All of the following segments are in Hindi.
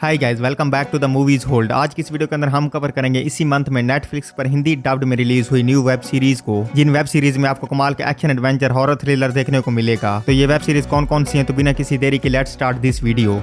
Hi guys, welcome back to the movies hold. आज की इस वीडियो के अंदर हम कवर करेंगे इसी मंथ में नेटफ्लिक्स पर हिंदी डब्ड में रिलीज हुई न्यू वेब सीरीज को, जिन वेब सीरीज में आपको कमाल के एक्शन एडवेंचर हॉरर थ्रिलर देखने को मिलेगा। तो ये वेब सीरीज कौन कौन सी हैं, तो बिना किसी देरी के लेट्स स्टार्ट दिस वीडियो।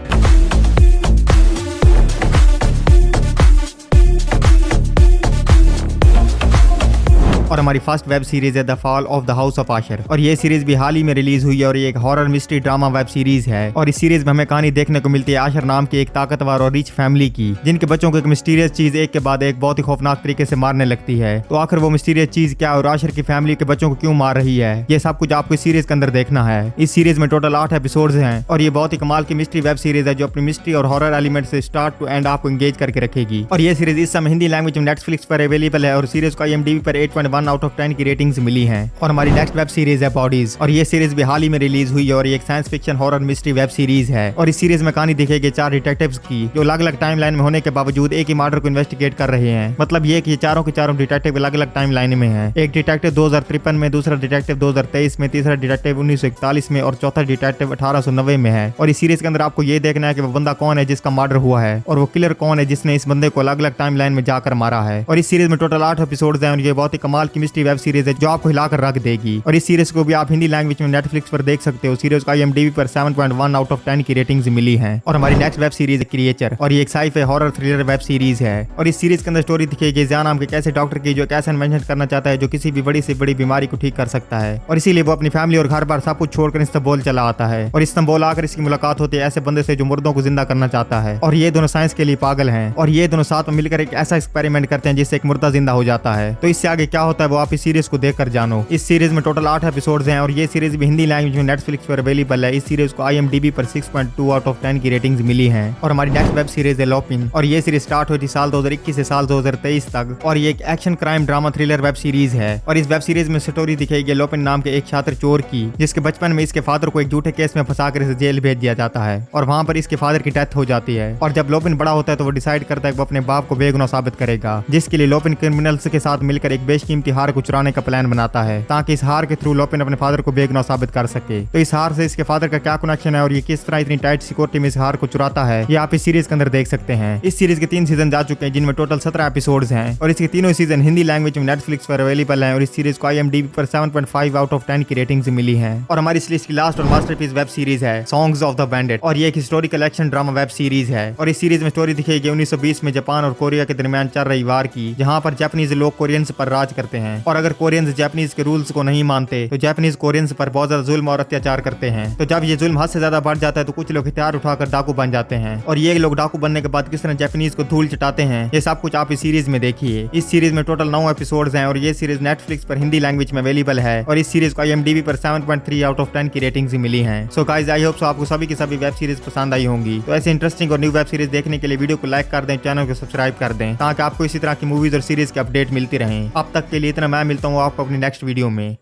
और हमारी फर्स्ट वेब सीरीज है the fall of the house of Usher, और ये सीरीज भी हाल ही में रिलीज हुई है और ये एक horror mystery drama web series है। और इस सीरीज में हमें कहानी देखने को मिलती है आशर नाम की एक ताकतवर और रिच फैमिली की, जिनके बच्चों को एक मिस्टीरियस चीज एक के बाद एक बहुत ही खौफनाक तरीके से मारने लगती है। तो आखिर वो मिस्टीरियस चीज क्या और आशर की फैमिली के बच्चों को क्यों मार रही है, ये सब कुछ आपको इस सीरीज के अंदर देखना है। इस सीरीज में टोटल 8 एपिसोड्स हैं और ये बहुत ही कमाल की मिस्ट्री वेब सीरीज है जो अपनी मिस्ट्री और हॉरर एलिमेंट से स्टार्ट टू एंड आपको एंगेज करके रखेगी। और ये सीरीज इस समय हिंदी लैंग्वेज में नेटफ्लिक्स पर अवेलेबल है और सीरीज को IMDb पर 8.1 आउट ऑफ 10 की रेटिंग्स मिली हैं। और हमारी नेक्स्ट वेब सीरीज है बॉडीज, और ये सीरीज भी हाल ही में रिलीज हुई है और ये एक science fiction horror mystery web series है। और इस सीरीज में कहानी दिखेगी 4 डिटेक्टिव्स की, जो अलग अलग टाइमलाइन में होने के बावजूद एक ही मर्डर को इन्वेस्टिगेट कर रहे हैं। मतलब ये कि ये चारों के चारों डिटेक्टिव अलग अलग टाइमलाइन में हैं। एक डिटेक्टिव 2053 में, दूसरा डिटेक्टिव 2023 में, तीसरा डिटेक्टिव 1941 में और चौथा डिटेक्टिव 1890 में है। और इस सीरीज के अंदर आपको ये देखना है कि वो बंदा कौन है जिसका मर्डर हुआ है और वो किलर कौन है जिसने इस बंदे को अलग अलग टाइमलाइन में जाकर मारा है। और इस सीरीज में टोटल 8 एपिसोड्स हैं और ये बहुत ही कमाल की मिस्ट्री वेब सीरीज है जो आपको हिलाकर रख देगी। और इस सीरीज को भी आप हिंदी लैंग्वेज में नेटफ्लिक्स पर देख सकते हो। सीरीज को IMDb पर 7.1 आउट ऑफ 10 की रेटिंग्स मिली हैं। और हमारी नेक्स्ट वेब सीरीज है क्रिएचर, और ये एक scifi horror thriller web series है। और इस सीरीज के अंदर स्टोरी दिखेगी जियान नाम के एक ऐसे डॉक्टर की जो एक ऐसा इन्वेंशन करना चाहता है जो किसी भी बड़ी से बड़ी बीमारी को ठीक कर सकता है। और इसीलिए वो अपनी फैमिली और घर बार सब कुछ छोड़कर इस्तांबुल चला आता है। और इस्तांबुल आकर इसकी मुलाकात होती है ऐसे बंदे से जो मुर्दों को जिंदा करना चाहता है। और ये दोनों साइंस के लिए पागल हैं और ये दोनों साथ में मिलकर एक ऐसा एक्सपेरिमेंट करते हैं जिससे एक मुर्दा जिंदा हो जाता है। तो इससे आगे क्या होता है वो आप इस सीरीज को देखकर जानो। इस सीरीज में टोटल 8 एपिसोड्स हैं और ये सीरीज भी हिंदी लैंग्वेज में नेटफ्लिक्स पर अवेलेबल है। इस सीरीज को IMDb पर 6.2 आउट ऑफ 10 की रेटिंग्स मिली हैं। और हमारी नेक्स्ट वेब सीरीज है लॉपिन, और ये सीरीज स्टार्ट हुई थी साल 2021 से साल 2023 तक। और ये एक action crime drama thriller web series है। और इस वेब सीरीज में स्टोरी दिखेगी लॉपिन नाम के एक छात्र चोर की, जिसके बचपन में इसके फादर को एक झूठे केस में फंसाकर इसे जेल भेज दिया जाता है और वहां पर इसके फादर की डेथ हो जाती है। और जब लॉपिन बड़ा होता है तो वो डिसाइड करता है कि वो अपने बाप को बेगुनाह साबित करेगा, जिसके लिए लॉपिन क्रिमिनल्स के साथ मिलकर एक बेशकीमती हार को चुराने का प्लान बनाता है ताकि इस हार के थ्रू लॉपिन अपने फादर को बेगुनाह साबित कर सके। तो इस हार से इसके फादर का क्या कनेक्शन है और ये किस तरह इतनी टाइट सिक्योरिटी में इस हार को चुराता है, ये आप इस सीरीज के अंदर देख सकते हैं। इस सीरीज के 3 सीजन जा चुके हैं जिनमें टोटल 17 एपिसोड्स हैं और इसके तीनों सीजन हिंदी लैंग्वेज में नेटफ्लिक्स पर अवेलेबल हैं। और इस सीरीज को IMDb पर 7.5 आउट ऑफ 10 की रेटिंग्स मिली हैं। और हमारी इस लिस्ट की लास्ट और मास्टरपीस वेब सीरीज है सॉन्ग्स ऑफ द बैंडेड, और ये एक historical action drama web series है। और इस सीरीज में स्टोरी दिखेगी 1920 में जापान और कोरिया के दरमियान चल रही वार की, जहां पर जापानीज लोग कोरियंस पर राज करते हैं। और अगर कोरियंस जापानीज के रूल्स को नहीं मानते तो जापानीज कोरियंस पर बहुत ज्यादा जुल्म और अत्याचार करते हैं। तो जब ये जुल्म हद से ज्यादा बढ़ जाता है तो कुछ लोग हथियार उठाकर डाकू बन जाते हैं। और ये लोग डाकू बनने के बाद किस तरह जापानीज को धूल चटाते हैं, ये सब कुछ आप इस सीरीज में देखिए। इस सीरीज में टोटल 9 एपिसोड्स हैं और ये सीरीज नेटफ्लिक्स पर हिंदी लैंग्वेज में अवेलेबल है। और इस सीरीज को IMDb पर 7.3 आउट ऑफ 10 की रेटिंग्स मिली हैं। So guys, I hope so आपको सभी की सभी वेब सीरीज पसंद आई होंगी। तो ऐसे इंटरेस्टिंग और न्यू वेब सीरीज देखने के लिए वीडियो को लाइक कर दें, चैनल को सब्सक्राइब कर दें ताकि आपको इसी तरह की मूवीज और सीरीज की अपडेट मिलती रहे। अब तक के लिए इतना, मैं मिलता हूँ आपको अपनी नेक्स्ट वीडियो में।